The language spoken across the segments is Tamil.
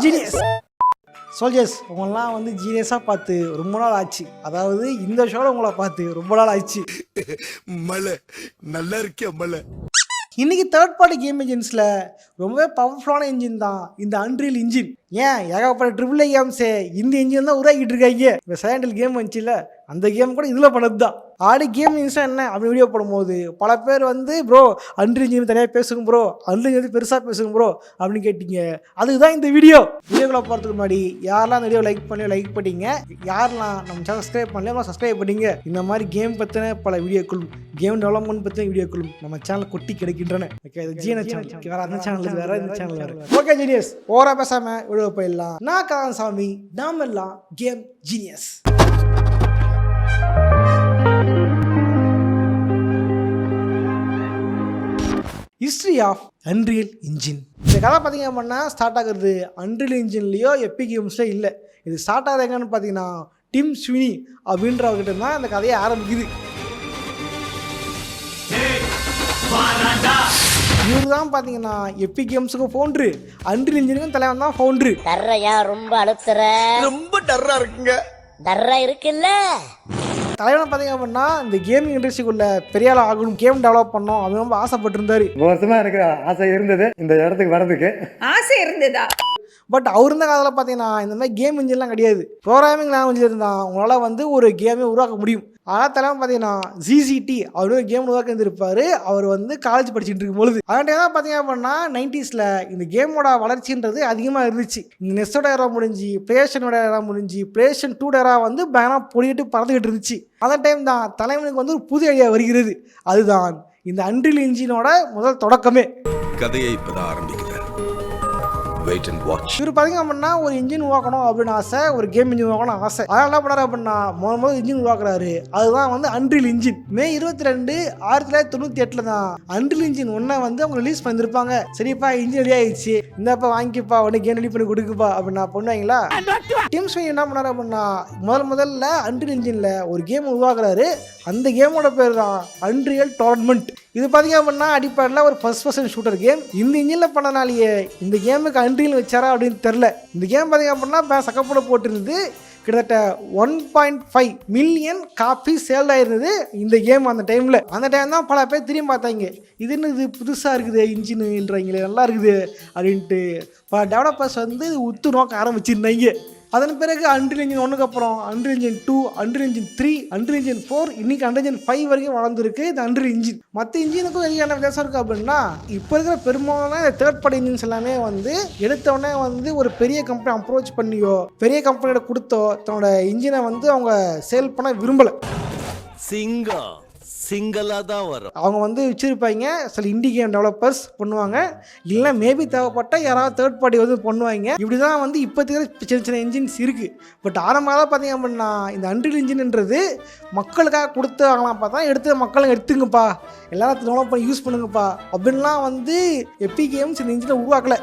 ஜீனியஸ் சோல்ஜர்ஸ் உங்களெலாம் வந்து ஜீனியஸாக பார்த்து ரொம்ப நாள் ஆச்சு. அதாவது இந்த ஷோவில் உங்களை பார்த்து ரொம்ப நாள் ஆச்சு. மலை நல்லா இருக்கே மலை. இன்றைக்கி தேர்ட் பார்ட்டி கேம் இன்ஜின்ஸில் ரொம்பவே பவர்ஃபுல்லான இன்ஜின் தான் இந்த அன்ரியல் இன்ஜின். ஏன் ஏகப்பட்ட ட்ரிபிள் ஏ கேம்ஸே இந்த இன்ஜின் தான் உருவாக்கிட்டு இருக்காங்க. இப்போ சைலண்டில் கேம் வந்துச்சுல அந்த கேம் கூட இதில் பண்ணது தான். ஆடி கேம் இன்ஸ்டா என்ன அப்படி வீடியோ போடும்போது பல பேர் வந்து ப்ரோ அன்ரியல் இன்ஜின் தனியாக பேசுங்க ப்ரோ, அன்ரியல் இன்ஜின் பெருசாக பேசுங்க ப்ரோ அப்படின்னு கேட்டிங்க. அதுதான் இந்த வீடியோக்குள்ளே போகிறதுக்கு முன்னாடி யாரெல்லாம் இந்த வீடியோ லைக் பண்ணிட்டீங்க, யாரெல்லாம் நம்ம சப்ஸ்கிரைப் பண்ணல சப்ஸ்கிரைப் பண்ணிங்க. இந்த மாதிரி கேம் பற்றின பல வீடியோக்களும் கேம் டெவலப்மெண்ட் பற்றின வீடியோக்களும் நம்ம சேனல் கொட்டி கிடைக்கின்றன. ஓகே, இது ஜிஎன்எஸ் சேனல், வேறு அந்த சேனல் வேறு இந்த சேனல் வேறு. ஓகே ஜீனியஸ், ஓரா பேசாமல் வீடியோ போயிடலாம். நான் காகசாமி, நாம் எல்லாம் game genius. History of Unreal Engine. இந்த கதை பார்த்தீங்க அப்படின்னா ஸ்டார்ட் ஆகுறது அன்ரியல் இன்ஜின்லேயோ எபிக் கேம்ஸ்லேயோ இல்லை. இது ஸ்டார்ட் ஆகுது எங்கன்னு பார்த்தீங்கன்னா டிம் ஸ்வினி அப்படின்றவர்கிட்ட தான் இந்த கதையை ஆரம்பிக்குது. இவர் தான் பார்த்தீங்கன்னா எபிக் கேம்ஸுக்கும் ஃபவுண்டரு, அன்ரியல் இன்ஜினுக்கும் தலைவன் தான் ஃபவுண்டரு. டர்ரையா ரொம்ப அழுத்துற, ரொம்ப டர்ரா இருக்குங்க. டர்ரா இருக்குல்ல. தலைவனை பார்த்தீங்க அப்படின்னா இந்த கேமிங் இண்டஸ்ட்ரிக்குள்ள பெரிய ஆள் ஆகணும், கேம் டெவலப் பண்ணோம் அப்படின்னு ரொம்ப ஆசைப்பட்டிருந்தாரு. வருஷமா எனக்கு ஆசை இருந்தது இந்த இடத்துக்கு வர்றதுக்கு. ஆசை இருந்ததா? பட் அவர் இருந்த காலத்தில் பார்த்தீங்கன்னா இந்த மாதிரி கேம் இன்ஜின்லாம் கிடையாது. ப்ரோக்ராமிங் லாங்குவேஜ் இருந்தால் உங்களால் வந்து ஒரு கேமே உருவாக்க முடியும். ஆனால் தலைவன் பார்த்தீங்கன்னா ஜிசிடி அப்படின்னு ஒரு கேம் உருவாக்க இருந்திருப்பார். அவர் வந்து காலேஜ் படிச்சுட்டு இருக்கும்பொழுது அதே தான் பார்த்தீங்க அப்படின்னா 90s இந்த கேமோட வளர்ச்சின்றது அதிகமாக இருந்துச்சு. இந்த நெஸ்டோட ஏரா முடிஞ்சு, பிளேஸ்டேஷனோட ஏரா முடிஞ்சு, பிளேஸ்டேஷன் 2 ஏரா வந்து பயங்கரமாக பொடிட்டு பறந்துக்கிட்டு இருந்துச்சு. அந்த டைம் தான் தலைவனுக்கு வந்து ஒரு புது ஐடியா வருகிறது. அதுதான் இந்த அன்ரியல் இன்ஜினோட முதல் தொடக்கமே. கதையை இப்பதான் ஆரம்பிக்கிறேன். Wait and watch. இவர் பார்த்தீங்க அப்படின்னா ஒரு இன்ஜின் உருவாக்கணும் அப்படின்னு ஆசை, ஒரு கேம் இன்ஜின் உருவாக்கணும் ஆசை. அதனால் என்ன பண்ணாரு அப்படின்னா முதல் இன்ஜின் உருவாக்குறாரு. அதுதான் வந்து அன்ரியல் இன்ஜின். மே 22, 1998 தான் அன்ரியல் இன்ஜின் 1 வந்து அவங்க ரிலீஸ் பண்ணிருப்பாங்க. சரிப்பா இன்ஜின் ரெடி ஆயிடுச்சு, இந்தப்பா வாங்கிப்பா, உடனே கேம் ரெடி பண்ணி கொடுக்குப்பா அப்படின்னா பண்ணுவாங்களா. டிம் ஸ்வினி என்ன பண்ணாரு அப்படின்னா முதல்ல அன்ரியல் இன்ஜின்ல ஒரு கேம் உருவாக்குறாரு. அந்த கேமோட பேர் தான் அன்ரியல் டோர்னமெண்ட். இது பார்த்தீங்க அப்படின்னா அடிப்படையில் ஒரு ஃபர்ஸ்ட் பர்சன் ஷூட்டர் கேம். இந்த இன்ஜினில் பண்ணனாலேயே இந்த கேமுக்கு அன்ரியல் வச்சாரா அப்படின்னு தெரில. இந்த கேம் பார்த்தீங்க அப்படின்னா சக்கப்போட போட்டிருந்து கிட்டத்தட்ட 1.5 மில்லியன் காப்பி சேல் ஆயிருந்தது இந்த கேம் அந்த டைமில். அந்த டைம் தான் பல பேர் திரும்பி பார்த்தாங்க, இது என்ன இது புதுசாக இருக்குது இன்ஜினுன்றீங்களே, நல்லா இருக்குது அப்படின்ட்டு பல டெவலப்பர்ஸ் வந்து உத்து நோக்க ஆரம்பிச்சிருந்தாங்க. அதன் பிறகு அன்ரியல் இன்ஜின் 1க்கு அப்புறம் unreal engine 2, unreal engine 3, unreal engine 4, இன்னைக்கு அன்ரியல் இன்ஜின் 5 வரைக்கும் வளர்ந்துருக்கு இந்த அன்ரியல் இன்ஜின். மற்ற இன்ஜினுக்கும் எதுக்கான வித்தியாசம் இருக்குது அப்படின்னா, இப்போ இருக்கிற பெரும்பாலான தேர்ட் பார்ட்டி இன்ஜின்ஸ் எல்லாமே வந்து எடுத்தோடனே வந்து ஒரு பெரிய கம்பெனி அப்ரோச் பண்ணியோ பெரிய கம்பெனியோட கொடுத்தோ தன்னோட இன்ஜினை வந்து அவங்க சேல் பண்ண விரும்பலை. சிங்கிளாக தான் வரும். அவங்க வந்து வச்சுருப்பாங்க சில இண்டி கேம் டெவலப்பர்ஸ் பண்ணுவாங்க, இல்லை மேபி தேவைப்பட்ட யாராவது தேர்ட் பார்ட்டி வந்து பண்ணுவாங்க. இப்படி தான் வந்து இப்போதைக்கு சின்ன சின்ன இன்ஜின்ஸ் இருக்குது. பட் ஆரம்பமாக பார்த்தீங்க அப்படின்னா இந்த அன்ரியல் இன்ஜின்ன்றது மக்களுக்காக கொடுத்து வாங்கலாம் பார்த்தா எடுத்து மக்களும் எடுத்துங்கப்பா, எல்லாரும் டெவலப் பண்ணி யூஸ் பண்ணுங்கப்பா அப்படின்லாம் வந்து எபிக் கேம்ஸ் இந்த இன்ஜினை உருவாக்கலை.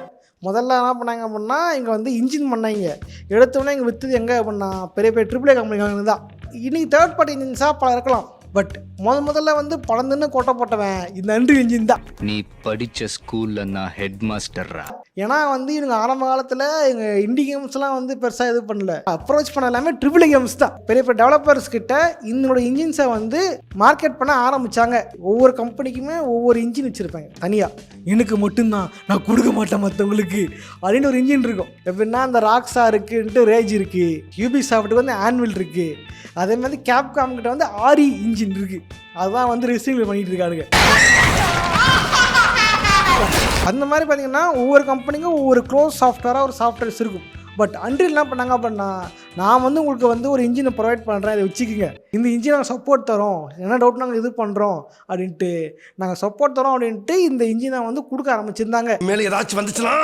முதல்ல என்ன பண்ணாங்க அப்படின்னா இங்கே வந்து இன்ஜின் பண்ணாங்க, எடுத்தோடனே இங்கே விற்றுது எங்கே அப்படின்னா பெரிய பெரிய ட்ரிபிள் ஏ கம்பெனிகள் தான். இன்றைக்கி தேர்ட் பார்ட்டி இன்ஜின்ஸாக பல இருக்கலாம். பட் முதல்ல வந்து பழந்துன்னு கொட்டப்பட்டவன் இந்த அன்ரியல் இன்ஜின் தான். நீ படித்த ஸ்கூலில் நான் ஹெட் மாஸ்டர்ரா. ஏன்னா வந்து இவங்க ஆரம்ப காலத்தில் எங்கள் இண்டி கேம்ஸ்லாம் வந்து பெருசாக இது பண்ணல, அப்ரோச் பண்ண எல்லாமே ட்ரிபிள் கேம்ஸ் தான். பெரிய பெரிய டெவலப்பர்ஸ் கிட்ட இதனோட இன்ஜின்ஸை வந்து மார்க்கெட் பண்ண ஆரம்பித்தாங்க. ஒவ்வொரு கம்பெனிக்குமே ஒவ்வொரு இன்ஜின் வச்சுருப்பாங்க தனியாக. எனக்கு மட்டும்தான், நான் கொடுக்க மாட்டேன் மற்றவங்களுக்கு அப்படின்னு ஒரு இன்ஜின் இருக்கும். எப்படின்னா அந்த ராக்ஸா இருக்குன்ட்டு ரேஜ் இருக்குது, யூபி சாஃப்ட்டுக்கு வந்து ஆன்வில் இருக்குது, அதே மாதிரி கேப்காம் கிட்ட வந்து ஆரி இன்ஜின் இருக்குது. அதுதான் வந்து ரெசிங் பண்ணிட்டு இருக்காங்க. அந்த மாதிரி பார்த்தீங்கன்னா ஒவ்வொரு கம்பெனிக்கும் ஒவ்வொரு க்ளோஸ் சாஃப்ட்வேராக ஒரு சாஃப்ட்வேர்ஸ் இருக்கும். பட் அன்ரியல் என்ன பண்ணாங்க அப்படின்னா, நான் வந்து உங்களுக்கு வந்து ஒரு இன்ஜினை ப்ரொவைட் பண்ணுறேன், இதை வச்சுக்கோங்க, இந்த இன்ஜின் நாங்கள் சப்போர்ட் தரோம், என்ன டவுட் நாங்கள் இது பண்ணுறோம் அப்படின்ட்டு நாங்கள் சப்போர்ட் தரோம் அப்படின்ட்டு இந்த இன்ஜினை வந்து கொடுக்க ஆரம்பிச்சிருந்தாங்க. மேலே ஏதாச்சும் வந்துச்சுன்னா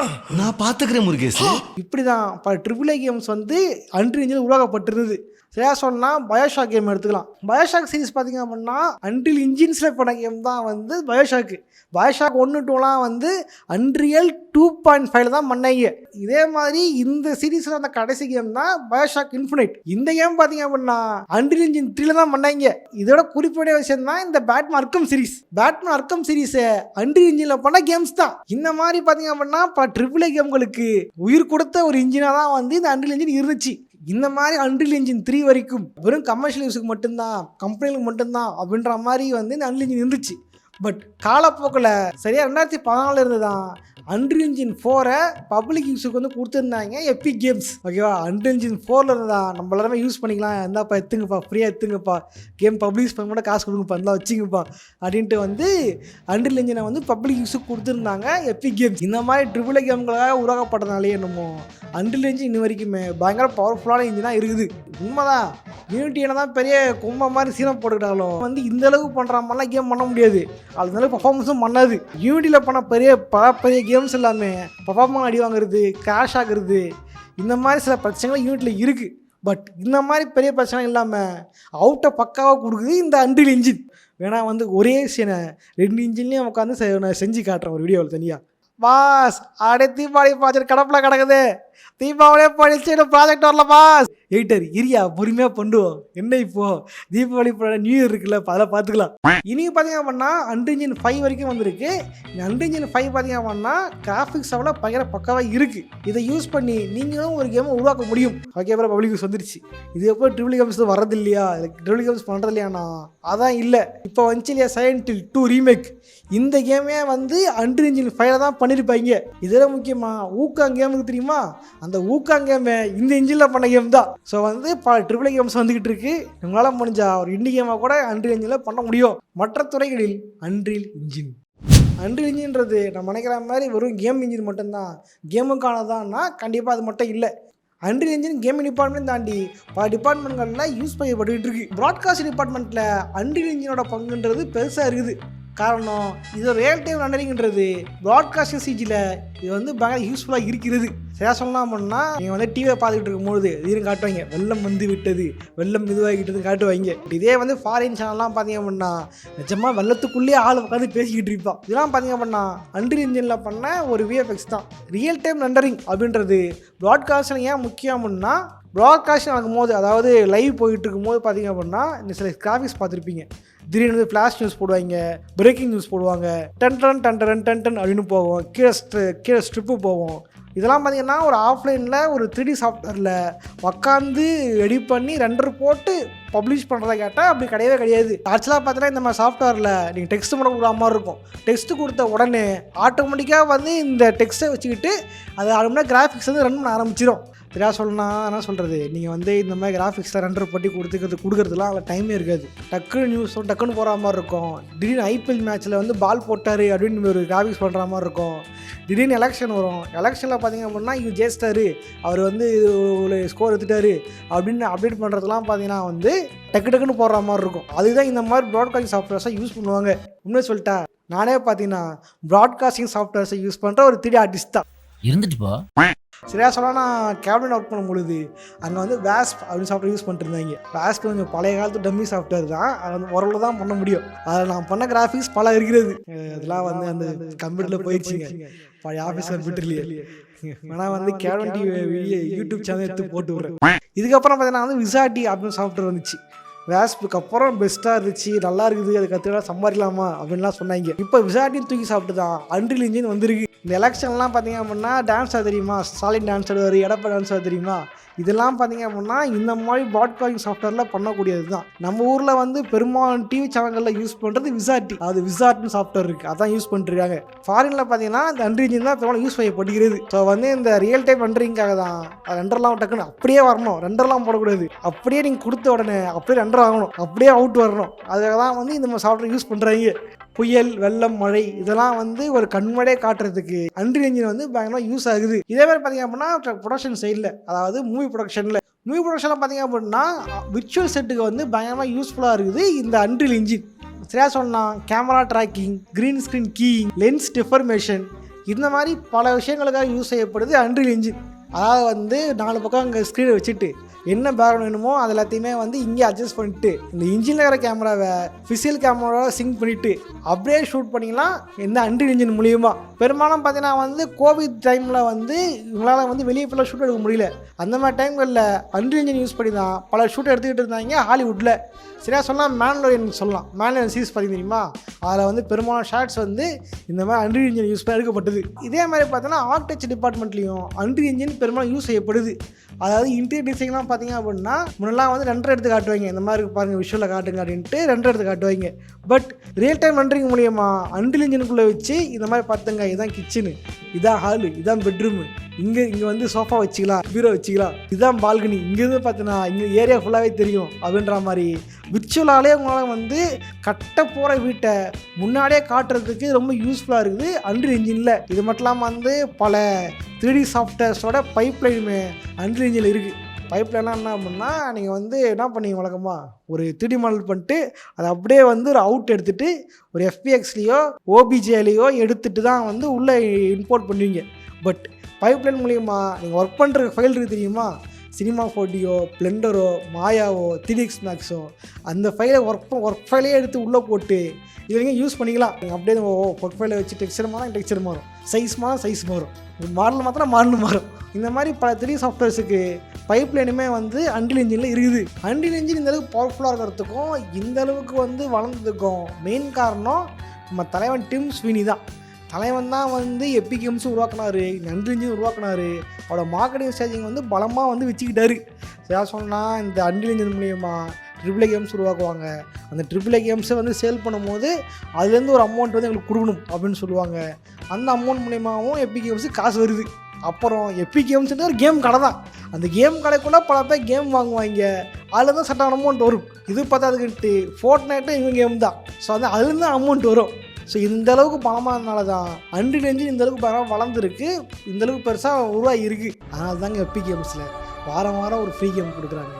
நான் பார்த்துக்கிறேன் முருகேஷ். இப்படி தான் பல ட்ரிபிள் ஏ கேம்ஸ் வந்து அன்ரியல் இன்ஜின் உருவாக்கப்பட்டிருந்தது. சரியா சொன்னால் பயோஷாக் கேம் எடுத்துக்கலாம். பயோஷாக் சீரிஸ் பார்த்திங்க அப்படின்னா அன்ரியல் இன்ஜின்ஸில் பண்ண கேம் தான் வந்து பயோஷாக்கு. பயோஷாக் 1, 2லாம் வந்து அன்ரியல் 2.5 தான் பண்ணாங்க. இதே மாதிரி இந்த சீரீஸில் அந்த கடைசி கேம் தான் பயோஷாக் பயோஷாக் இன்ஃபினிட். இந்த கேம் பார்த்தீங்க அப்படின்னா அன்ரில் இன்ஜின் 3ல தான் பண்ணாங்க. இதோட குறிப்பிட்ட விஷயம் தான் இந்த Batman Arqam series. Batman Arqam சீரிஸை அன்ரில் இன்ஜின்ல பண்ண கேம்ஸ் தான். இந்த மாதிரி பார்த்தீங்க அப்படின்னா பல AAA கேம்களுக்கு உயிர் கொடுத்த ஒரு இன்ஜினாக தான் வந்து இந்த அன்ரில் இன்ஜின் இருந்துச்சு. இந்த மாதிரி அன்ரில் இன்ஜின் 3 வரைக்கும் வெறும் கமர்ஷியல் யூஸுக்கு மட்டும்தான், கம்பெனிகளுக்கு மட்டும்தான் அப்படின்ற மாதிரி வந்து இந்த அன்ரில் இன்ஜின் இருந்துச்சு. பட் காலப்போக்கில் சரியாக 2014 இருந்து தான் அன்ரில் இன்ஜின் 4 பப்ளிக் யூஸுக்கு வந்து கொடுத்துருந்தாங்க எபிக் கேம்ஸ். ஓகேவா, அன்ரில் இன்ஜின் 4ல இருந்து தான் நம்ம எல்லாருமே யூஸ் பண்ணிக்கலாம், இருந்தாப்பா எடுத்துங்கப்பா, ஃப்ரீயாக எடுத்துங்கப்பா, கேம் பப்ளிஷ் பண்ண கூட காசு கொடுங்கப்பா, இருந்தால் வச்சுங்கப்பா அப்படின்ட்டு வந்து அன்ரில் இன்ஜினை வந்து பப்ளிக் யூஸுக்கு கொடுத்துருந்தாங்க எபிக் கேம்ஸ். இந்த மாதிரி AAA கேம்களாக உருவாக்கப்பட்டதுனாலே என்னமோ அன்ரில் இன்ஜின் இன்ன வரைக்குமே பயங்கர பவர்ஃபுல்லான இன்ஜினாக இருக்குது. உண்மைதான், யூனிட்டி என்ன தான் பெரிய கும்ப மாதிரி சீனம் போட்டுக்கிட்டாலும் வந்து இந்த அளவுக்கு பண்ணுற மாதிரிலாம் கேம் பண்ண முடியாது, அதனால பர்ஃபார்மன்ஸும் பண்ணாது. யூனிட்டியில் பண்ண பெரிய கேம்ஸ் எல்லாமே பர்ஃபார்மன்ஸ் அடி வாங்குறது, கிராஷ் ஆகுறது, இந்த மாதிரி சில பிரச்சனைகள் யூனிட்டில் இருக்குது. பட் இந்த மாதிரி பெரிய பிரச்சனை இல்லாமல் அவுட்டை பக்காவாக கொடுக்குது இந்த அன்ரில் இன்ஜின். வேணா வந்து ஒரே சீனை 2 இன்ஜின்லேயும் உட்காந்து நான் செஞ்சு காட்டுறேன் ஒரு வீடியோவில் தனியாக. பாஸ் அப்படியே தீபாவளி ப்ராஜெக்ட் கடப்பில் கிடக்குது, தீபாவளியே படிச்சு ப்ராஜெக்ட் வரல பாஸ். எயிட்டர் இரியா பொறுமையாக பண்ணுவோம், என்ன இப்போ தீபாவளி நியூ இயர் இருக்குல்ல, அதெல்லாம் பார்த்துக்கலாம். இனி பார்த்தீங்க அப்படின்னா அன்ரில் இன்ஜின் 5 வரைக்கும் வந்திருக்கு. இந்த அன்ரில் இன்ஜின் 5 பார்த்தீங்க அப்படின்னா கிராஃபிக்ஸ் அவ்வளோ பயங்கர பக்காவாக இருக்குது. இதை யூஸ் பண்ணி நீங்களும் ஒரு கேமை உருவாக்க முடியும். ஓகே, அப்புறம் பப்ளிக் யூஸ் வந்துருச்சு. இது எப்போ AAA கேம்ஸ் வரது இல்லையா, AAA கேம்ஸ் பண்ணுறது இல்லையாண்ணா, அதான் இல்லை. இப்போ வந்துச்சு இல்லையா Silent Hill 2 ரீமேக், இந்த கேமே வந்து அன்ரில் இன்ஜின் 5ல தான் பண்ணியிருப்பாங்க. இதில் முக்கியமாக ஊக்காங் கேமுக்கு தெரியுமா, அந்த ஊக்காங் கேமை இந்த இன்ஜினில் பண்ண கேம் தான். ஸோ வந்து AAA கேம்ஸ் வந்துக்கிட்டு இருக்கு. உங்களால் முடிஞ்சா ஒரு இண்டி கேமாக கூட அன்ரில் இன்ஜினில் பண்ண முடியும். மற்ற துறைகளில் அன்ரில் இன்ஜின் இன்ஜின்றது நம்ம நினைக்கிற மாதிரி வெறும் கேம் இன்ஜின் மட்டும்தான், கேமுக்கானதான்னா கண்டிப்பாக அது மட்டும் இல்லை. அன்ரில் இன்ஜின் கேமிங் டிபார்ட்மெண்ட் தாண்டி பல டிபார்ட்மெண்ட்களில் யூஸ் பண்ணப்பட்டு இருக்கு. ப்ராட்காஸ்ட் டிபார்ட்மெண்ட்டில் அன்ரில் இன்ஜினோட பங்குன்றது பெருசாக இருக்குது. காரணம் இது ரியல் டைம் ரெண்டரிங்கிறது ப்ராட்காஸ்டிங் சிஜியில் இது வந்து பயங்கர யூஸ்ஃபுல்லாக இருக்கிறது. சரியாக சொல்லலாம் அப்படின்னா நீங்கள் வந்து டிவியை பார்த்துக்கிட்டு இருக்கும்போது திடீர்னு காட்டுவாங்க வெள்ளம் வந்து விட்டது, வெள்ளம் இதுவாகிட்டது காட்டுவாங்க. இதே வந்து ஃபாரின் சேனல்லாம் பார்த்தீங்க அப்படின்னா நிஜமாக வெள்ளத்துக்குள்ளேயே ஆள் உட்காந்து பேசிக்கிட்டு இருப்பான். இதெல்லாம் பார்த்தீங்க அப்படின்னா அன்ரில் இன்ஜினில் பண்ண ஒரு விஎஃப்எக்ஸ் தான். ரியல் டைம் ரெண்டரிங் அப்படின்றது ப்ராட்காஸ்டில் ஏன் முக்கியம் அப்படின்னா, ப்ராட்காஸ்ட் நடக்கும்போது அதாவது லைவ் போயிட்டு இருக்கும்போது பார்த்தீங்க அப்படின்னா இந்த சில கிராஃபிக்ஸ் பார்த்துருப்பீங்க. திடீர்னு வந்து ஃப்ளாஷ் நியூஸ் போடுவாங்க, பிரேக்கிங் நியூஸ் போடுவாங்க, டன் அப்படின்னு போகும், கீழே ஸ்ட்ரிப்பு போகும். இதெல்லாம் பார்த்தீங்கன்னா ஒரு ஆஃப்லைனில் ஒரு 3D சாஃப்ட்வேரில் உட்காந்து எடிட் பண்ணி ரெண்டர் போட்டு பப்ளிஷ் பண்ணுறதை கேட்டால் அப்படி கிடையவே கிடையாது. ஆக்சுவலாக பார்த்தீங்கன்னா இந்த மாதிரி சாஃப்ட்வேரில் நீங்கள் டெக்ஸ்ட் மட்டும் கொடுக்குற மாதிரி இருக்கும். டெக்ஸ்ட் கொடுத்த உடனே ஆட்டோமேட்டிக்காக வந்து இந்த டெக்ஸ்ட்டை வச்சுக்கிட்டு அது அதுமுன்னா கிராஃபிக்ஸ் வந்து ரன் பண்ண ஆரம்பிச்சிடும். சரியாக சொல்லணும், என்ன சொல்கிறது, நீங்கள் வந்து இந்த மாதிரி கிராஃபிக்ஸில் ரெண்டர் பண்ணி கொடுக்குறதுலாம் அதில் டைமே இருக்காது. டக்குன்னு நியூஸ் டக்குன்னு போகிற மாதிரி இருக்கும். திடீர்னு ஐபிஎல் மேட்ச்சில் வந்து பால் போட்டார் அப்படின்னு ஒரு கிராஃபிக்ஸ் பண்ணுற மாதிரி இருக்கும். திடீர்னு எலெக்ஷன் வரும், எலெக்ஷனில் பார்த்தீங்க அப்படின்னா இவர் ஜெயிச்சிட்டாரு, அவர் வந்து ஒரு ஸ்கோர் எடுத்துட்டாரு அப்படின்னு அப்டேட் பண்ணுறதுலாம் பார்த்தீங்கன்னா வந்து டக்குன்னு போடுற மாதிரி இருக்கும். அதுதான் இந்த மாதிரி ப்ராட்காஸ்டிங் சாஃப்ட்வேர்ஸை யூஸ் பண்ணுவாங்க. உண்மையை சொல்லிட்டா நானே பார்த்தீங்கன்னா ப்ராட்காஸ்டிங் சாஃப்ட்வேர்ஸை யூஸ் பண்ணுற ஒரு 3D ஆர்டிஸ்ட் தான் இருந்துட்டுப்பா. சரியாக சொல்லலாம், நான் கேபினட் ஒர்க் பண்ணும்பொழுது அங்கே வந்து வேஸ்ப் அப்படின்னு சாஃப்ட்வேர் யூஸ் பண்ணிட்டு இருந்தாங்க. வேஸ்ப் கொஞ்சம் பழைய காலத்து டம்மி சாஃப்ட்வேர் தான், அது வந்து ஓரளவு தான் பண்ண முடியும். அதில் நான் பண்ண கிராஃபிக்ஸ் பல இருக்கிறது. அதெல்லாம் வந்து அந்த கம்ப்யூட்டரில் போயிடுச்சுங்க, பழைய ஆஃபீஸ் கம்ப்யூட்டர்லேயே. ஆனால் வந்து கேபினட் யூடியூப் சேனல் எடுத்து போட்டு விட்றேன். இதுக்கப்புறம் பார்த்தீங்கன்னா வந்து விசாட்டி அப்படின்னு சாஃப்ட்வேர் வந்துச்சு. வேஸ்புக்கு அப்புறம் பெஸ்ட்டாக இருந்துச்சு, நல்லா இருக்குது, அது கற்றுக்கலாம் சம்பாதிக்கலாமா அப்படின்லாம் சொன்னாங்க. இப்போ விசாட்டின்னு தூக்கி சாப்பிட்டு தான் அன்ரில் இன்ஜின் வந்திருக்கு. இந்த எலெக்ஷன்லாம் பார்த்தீங்க அப்படின்னா டான்ஸ் ஆட தெரியுமா, ஸ்டாலின் டான்ஸ் ஆடுவார், எடப்பாடி டான்ஸ் ஆட தெரியுமா, இதெல்லாம் பார்த்தீங்க அப்படின்னா இந்த மாதிரி ப்ராட்காஸ்டிங் சாஃப்ட்வேரில் பண்ணக்கூடியது தான். நம்ம ஊரில் வந்து பெரும்பாலும் டிவி சேனல்களில் யூஸ் பண்ணுறது விசாட்டி, அது விசாட்னு சாஃப்ட்வேர் இருக்குது, அதான் யூஸ் பண்ணிருக்காங்க. ஃபாரினில் பார்த்தீங்கன்னா இந்த அன்ரில் இன்ஜின் தான் பெரும்பாலும் யூஸ் செய்யப்படுகிறது. ஸோ வந்து இந்த ரியல் டைம் ரெண்டரிங்காக தான் ரெண்டர்லாம் டக்குன்னு அப்படியே வரணும், ரெண்டர்லாம் போடக்கூடாது, அப்படியே நீங்கள் கொடுத்த உடனே அப்படியே ரெண்டர் ஆகணும், அப்படியே அவுட் வரணும். அதுக்காக தான் வந்து இந்த மாதிரி சாஃப்ட்வேர் யூஸ் பண்ணுறாங்க. புயல், வெள்ளம், மழை இதெல்லாம் வந்து ஒரு கண்மடையே காட்டுறதுக்கு அன்ரில் இன்ஜின் வந்து பயங்கரமாக யூஸ் ஆகுது. இதே மாதிரி பார்த்தீங்க அப்படின்னா ப்ரொடக்ஷன் சைடில், அதாவது மூவி ப்ரொடக்ஷனில் பார்த்தீங்க அப்படின்னா விர்ச்சுவல் செட்டுக்கு வந்து பயங்கரமாக யூஸ்ஃபுல்லாக இருக்குது இந்த அன்ரில் இன்ஜின். சரியாக சொன்னால் camera tracking, green screen keying, lens deformation, இந்த மாதிரி பல விஷயங்களுக்காக யூஸ் செய்யப்படுது அன்ரில் இன்ஜின். அதாவது வந்து 4 பக்கம் அங்கே ஸ்க்ரீனை வச்சுட்டு என்ன பேக்ரவுண்ட் வேணுமோ அது எல்லாத்தையுமே வந்து இங்கே அட்ஜஸ்ட் பண்ணிட்டு இந்த இன்ஜினில் இருக்கிற கேமராவை ஃபிசிக்கல் கேமராவை சிங்க் பண்ணிவிட்டு அப்படியே ஷூட் பண்ணிக்கலாம் இந்த அன்ரில் இன்ஜின் மூலியமாக. பெரும்பாலும் பார்த்தீங்கன்னா வந்து கோவிட் டைமில் வந்து இவங்களால் வந்து வெளியே ஃபுல்லாக ஷூட் எடுக்க முடியல. அந்த மாதிரி டைம்களில் அன்ரில் இன்ஜின் யூஸ் பண்ணி தான் பல ஷூட் எடுத்துக்கிட்டு இருந்தாங்க ஹாலிவுட்டில். சரியா சொல்லலாம் மேன்லோரியன் சொல்லலாம். மேன்லோரியன் சீரிஸ் பார்த்தி தெரியுமா, அதில் வந்து பெரும்பாலான ஷார்ட்ஸ் வந்து இந்த மாதிரி அன்ரில் இன்ஜின் யூஸ் பண்ணி எடுக்கப்பட்டது. இதே மாதிரி பார்த்தோன்னா ஆர்கிடெக்சர் டிபார்ட்மெண்ட்லேயும் அன்ரில் இன்ஜின் பெரும்பாலும் யூஸ் செய்யப்படுது. அதாவது இன்டீரியர் டிசைன்லாம் பார்த்தீங்க அப்படின்னா முன்னெல்லாம் வந்து ரெண்டரை எடுத்து காட்டுவாங்க, இந்த மாதிரி பாருங்கள் விஷுவலில் காட்டுங்க அப்படின்ட்டு ரெண்டரை எடுத்து காட்டுவாங்க. பட் ரியல் டைம் ரெண்டரிங் மூலியமாக அன்ரில் இன்ஜினுக்குள்ளே வச்சு இந்த மாதிரி பார்த்துங்க, இதுதான் கிச்சனு, இதான் ஹாலு, இதான் பெட்ரூமு, இங்கே வந்து சோஃபா வச்சுக்கலாம், பீரோ வச்சுக்கலாம், இதுதான் பால்கனி, இங்கேருந்து பார்த்தீங்கன்னா இங்கே ஏரியா ஃபுல்லாகவே தெரியும் அப்படின்ற மாதிரி விர்ச்சுவலாலே உங்களால் வந்து கட்ட போகிற வீட்டை முன்னாடியே காட்டுறதுக்கு ரொம்ப யூஸ்ஃபுல்லாக இருக்குது அன்ரில் இன்ஜினில். இது மட்டும் இல்லாமல் வந்து பல 3D சாஃப்ட்வேர்ஸோட பைப்லைனுமே அன்ரில் இன்ஜினில் இருக்குது. பைப்லைன்லாம் என்ன அப்படின்னா நீங்கள் வந்து என்ன பண்ணீங்க வழக்கமாக ஒரு 3D மாடல் பண்ணிட்டு அதை அப்படியே வந்து ஒரு அவுட் எடுத்துகிட்டு ஒரு FBXலேயோ OBJலேயோ எடுத்துகிட்டு தான் வந்து உள்ளே இம்போர்ட் பண்ணுவீங்க. பட் பைப்லைன் மூலிமா நீங்கள் ஒர்க் பண்ணுற ஃபைல் இருக்குது தெரியுமா, சினிமா 4Dயோ பிளெண்டரோ மாயாவோ 3DX மேக்ஸோ அந்த ஃபைலை ஒர்க் ஃபைலே எடுத்து உள்ளே போட்டு இது நீங்கள் யூஸ் பண்ணிக்கலாம். நீங்கள் அப்படியே ஒர்க் ஃபைலை வச்சு டெக்ஸ்சர் மாறும், டெக்ஸ்சர் மாறும், சைஸ் மாறும், மாடல் மாறும். இந்த மாதிரி பல 3D சாஃப்ட்வேர்ஸுக்கு பைப்லைனுமே வந்து அன்ரில் இன்ஜினில் இருக்குது. அன்ரில் இன்ஜின் இந்தளவுக்கு பவர்ஃபுல்லாக இருக்கிறதுக்கும் இந்தளவுக்கு வந்து வளர்ந்ததுக்கும் மெயின் காரணம் நம்ம தலைவன் டிம் ஸ்வீனி தான். தலைவன் தான் வந்து எபிக் கேம்ஸும் உருவாக்குனார், அன்ரில் இன்ஜின் உருவாக்குனார். அவரோட மார்க்கெட்டிங் ஸ்ட்ராட்டஜி வந்து பலமாக வந்து வச்சுக்கிட்டாரு. சரியா சொன்னால் இந்த அன்ரில் இன்ஜின் மூலிமா AAA கேம்ஸ் உருவாக்குவாங்க. அந்த AAA கேம்ஸை வந்து சேல் பண்ணும்போது அதுலேருந்து ஒரு அமௌண்ட் வந்து எங்களுக்கு கொடுக்கணும் அப்படின்னு சொல்லுவாங்க. அந்த அமௌண்ட் மூலியமாகவும் எபிக் கேம்ஸுக்கு காசு வருது. அப்புறம் எபிக் கேம்ஸ்ன்றது ஒரு கேம் கடை தான். அந்த கேம் கடைக்குள்ளே பல பேர் கேம் வாங்குவாங்க, அதில் தான் சட்டான அமௌண்ட் வரும். இது பார்த்தாதுக்கிட்டு ஃபோர்ட்நைட்டும் இவங்க கேம் தான். ஸோ அது அதுலேருந்து அமௌண்ட் வரும். ஸோ இந்தளவுக்கு பணமானதுனால தான் அன்ரில் இன்ஜின் இந்தளவுக்கு பணம் வளர்ந்துருக்கு, இந்தளவுக்கு பெருசாக உருவாகி இருக்குது. அதனால தாங்க எபிக் கேம்ஸில் வாரம் ஒரு ஃப்ரீ கேம் கொடுக்குறாங்க.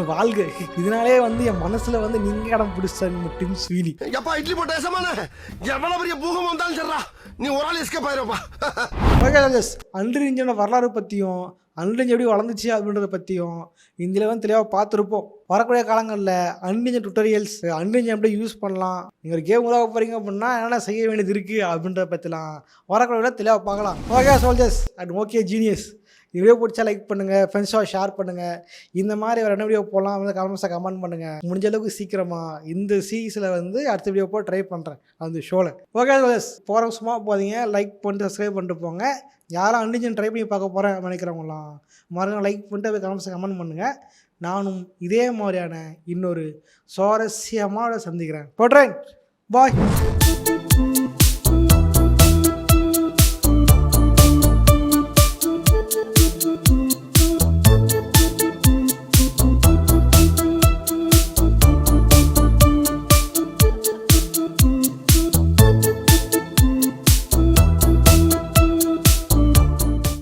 வாழ்க. இதனாலே வந்து என் மனசில் வந்து நீங்கள் இடம் பிடிச்சாங்க டிம் ஸ்வீனி. எப்பா இட்லி போட்ட எவ்வளோ பெரிய பூகம் வந்தாலும் சரிடா, நீ ஒரு ஆள் எஸ்கேப் ஆயிருப்பா. ஓகே அன்ரில் இன்ஜினோட வரலாறு பற்றியும் அன்ரில் இன்ஜின் எப்படி வளர்ந்துச்சு அப்படின்றத பற்றியும் இதில் வந்து தெளிவாக பார்த்துருப்போம். வரக்கூடிய காலங்களில் அன்ரில் இன்ஜின் டுட்டோரியல்ஸ், அன்ரில் இன்ஜின் எப்படி யூஸ் பண்ணலாம், நீங்கள் ஒரு கேம் உருவாக்க போகிறீங்க அப்படின்னா என்னென்ன செய்ய வேண்டியது இருக்குது அப்படின்றத பற்றிலாம் வரக்கூடிய தெளிவாக பார்க்கலாம். Okay soldiers and okay genius, இந்த வீடியோ பிடிச்சா லைக் பண்ணுங்கள், ஃப்ரெண்ட்ஸாக ஷேர் பண்ணுங்கள். இந்த மாதிரி வேறு என்ன வீடியோ போகலாம் வந்து கமெண்ட்ஸாக கமெண்ட் பண்ணுங்கள். முடிஞ்ச அளவுக்கு சீக்கிரமாக இந்த சீரீஸில் வந்து அடுத்த வீடியோ போக ட்ரை பண்ணுறேன் அந்த ஷோவில். ஓகே போகிற சும்மா போதீங்க, லைக் பண்ணிட்டு சப்ஸ்கிரைப் பண்ணிட்டு போங்க. யாரும் அன்ரில் இன்ஜின் ட்ரை பண்ணி பார்க்க போகிறேன் நினைக்கிறவங்களாம் மறுநாள் லைக் பண்ணிட்டு போய் கமெண்ட்ஸை கமெண்ட் பண்ணுங்கள். நானும் இதே மாதிரியான இன்னொரு சுவாரஸ்யமாக சந்திக்கிறேன். போடுறேன். பாய்.